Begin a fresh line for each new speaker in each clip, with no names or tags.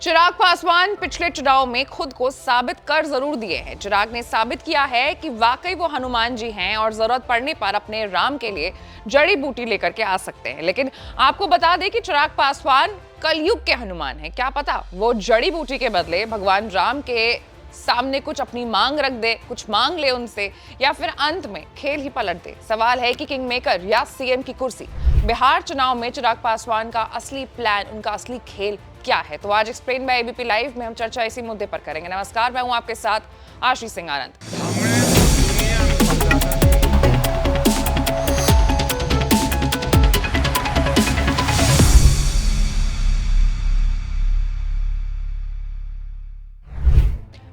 चिराग पासवान पिछले चुनाव में खुद को साबित कर जरूर दिए हैं। चिराग ने साबित किया है कि वाकई वो हनुमान जी हैं और जरूरत पड़ने पर अपने राम के लिए जड़ी बूटी लेकर के आ सकते हैं। लेकिन आपको बता दें कि चिराग पासवान कलयुग के हनुमान हैं। क्या पता वो जड़ी बूटी के बदले भगवान राम के सामने कुछ अपनी मांग रख दे, कुछ मांग ले उनसे, या फिर अंत में खेल ही पलट दे। सवाल है कि किंग मेकर या सीएम की कुर्सी। बिहार चुनाव में चिराग पासवान का असली प्लान, उनका असली खेल क्या है? तो आज एक्सप्लेन बाय एबीपी लाइव में हम चर्चा इसी मुद्दे पर करेंगे। नमस्कार, मैं हूं आपके साथ आशीष सिंह आनंद।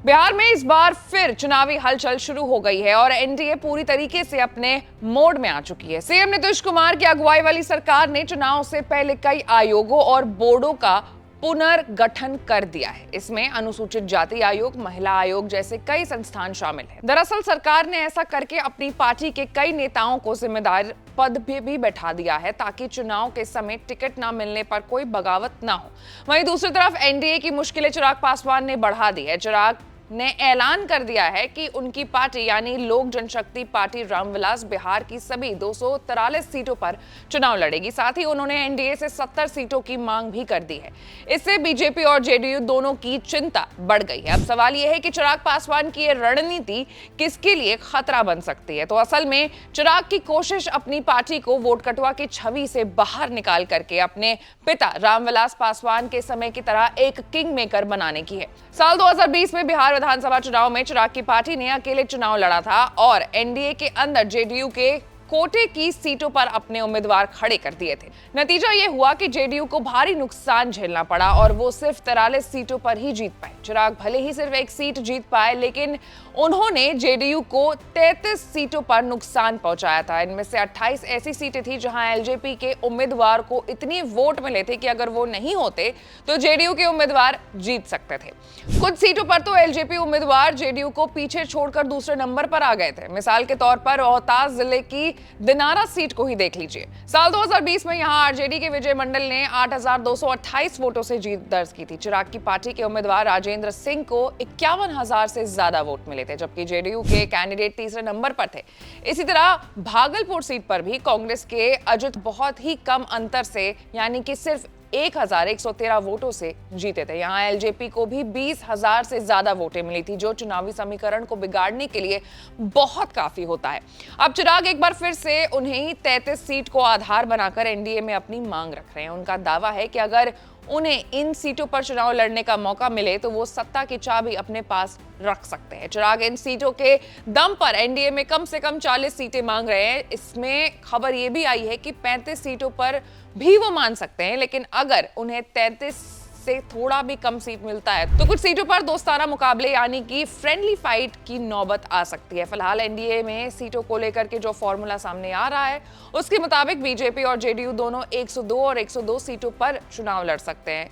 बिहार में इस बार फिर चुनावी हलचल शुरू हो गई है और एनडीए पूरी तरीके से अपने मोड में आ चुकी है। सीएम नीतीश कुमार की अगुवाई वाली सरकार ने चुनाव से पहले कई आयोगों और बोर्डों का पुनर्गठन कर दिया है। इसमें अनुसूचित जाति आयोग, महिला आयोग जैसे कई संस्थान शामिल हैं। दरअसल सरकार ने ऐसा करके अपनी पार्टी के कई नेताओं को जिम्मेदार पद भी बैठा दिया है ताकि चुनाव के समय टिकट न मिलने पर कोई बगावत ना हो। वहीं दूसरी तरफ एनडीए की मुश्किलें चिराग पासवान ने बढ़ा दी है। चिराग ने ऐलान कर दिया है कि उनकी पार्टी यानी लोक जनशक्ति पार्टी रामविलास बिहार की सभी 243 सीटों पर चुनाव लड़ेगी। साथ ही उन्होंने एनडीए से 70 सीटों की मांग भी कर दी है। इससे बीजेपी और जेडीयू दोनों की चिंता बढ़ गई है। अब सवाल यह है कि चिराग पासवान की ये रणनीति किसके लिए खतरा बन सकती है। तो असल में चिराग की कोशिश अपनी पार्टी को वोट कटुआ की छवि से बाहर निकाल करके अपने पिता रामविलास पासवान के समय की तरह एक किंग मेकर बनाने की है। साल 2020 में बिहार विधानसभा चुनाव में चिराग की पार्टी ने अकेले चुनाव लड़ा था और एनडीए के अंदर जेडीयू के कोटे की सीटों पर अपने उम्मीदवार खड़े कर दिए थे। नतीजा यह हुआ कि जेडीयू को भारी नुकसान झेलना पड़ा और वो सिर्फ 43 सीटों पर ही जीत पाए। चिराग भले ही सिर्फ एक सीट जीत पाए, लेकिन उन्होंने जेडीयू को 33 सीटों पर नुकसान पहुंचाया था। इनमें से 28 ऐसी सीटें थी जहां एलजेपी के उम्मीदवार को इतने वोट मिले थे कि अगर वो नहीं होते तो जेडीयू के उम्मीदवार जीत सकते थे। कुछ सीटों पर तो एलजेपी उम्मीदवार जेडीयू को पीछे छोड़कर दूसरे नंबर पर आ गए थे। मिसाल के तौर पर रोहतास जिले की दिनारा सीट को ही देख लीजिए। साल 2020 में यहां आरजेडी के विजय मंडल ने 8,228 वोटों से जीत दर्ज की थी। चिराग की पार्टी के उम्मीदवार राजेंद्र सिंह को 51,000 से ज्यादा वोट मिले थे, जबकि जेडीयू के कैंडिडेट तीसरे नंबर पर थे। इसी तरह भागलपुर सीट पर भी कांग्रेस के अजित बहुत ही कम अंतर से, यानी कि सिर्फ 1,113 वोटों से जीते थे। यहां एलजेपी को भी 20,000 से ज्यादा वोटें मिली थी, जो चुनावी समीकरण को बिगाड़ने के लिए बहुत काफी होता है। अब चिराग एक बार फिर से उन्हें 33 सीट को आधार बनाकर एनडीए में अपनी मांग रख रहे हैं। उनका दावा है कि अगर उन्हें इन सीटों पर चुनाव लड़ने का मौका मिले तो वो सत्ता की चाबी अपने पास रख सकते हैं। चिराग इन सीटों के दम पर एनडीए में कम से कम 40 सीटें मांग रहे हैं। इसमें खबर ये भी आई है कि 35 सीटों पर भी वो मान सकते हैं, लेकिन अगर उन्हें 33 से थोड़ा भी कम सीट मिलता है तो कुछ सीटों पर दोस्ताना मुकाबले यानी कि फ्रेंडली फाइट की नौबत आ सकती है। फिलहाल एनडीए में सीटों को लेकर के जो फॉर्मूला सामने आ रहा है उसके मुताबिक बीजेपी और जेडीयू दोनों 102 और 102 सीटों पर चुनाव लड़ सकते हैं।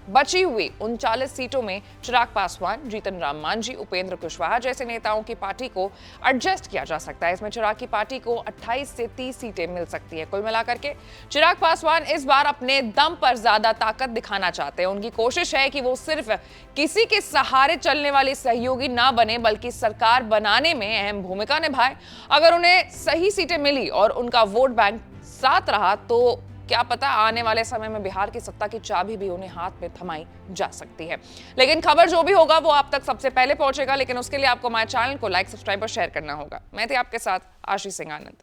बची हुई 39 सीटों में चिराग पासवान, जीतन राम मांझी, उपेंद्र कुशवाहा जैसे नेताओं की पार्टी को एडजस्ट किया जा सकता है। इसमें चिराग की पार्टी को 28 से 30 सीटें मिल सकती हैं। कुल मिलाकर के चिराग पासवान इस बार अपने दम पर ज्यादा ताकत दिखाना चाहते हैं। उनकी कोशिश है कि वो सिर्फ किसी के सहारे चलने वाले सहयोगी ना बने, बल्कि सरकार बनाने में अहम भूमिका निभाए। अगर उन्हें सही सीटें मिली और उनका वोट बैंक साथ रहा तो क्या पता आने वाले समय में बिहार की सत्ता की चाबी भी उन्हें हाथ में थमाई जा सकती है। लेकिन खबर जो भी होगा वो आप तक सबसे पहले पहुंचेगा, लेकिन उसके लिए आपको हमारे चैनल को लाइक, सब्सक्राइब और शेयर करना होगा। मैं थी आपके साथ आशीष सिंह आनंद।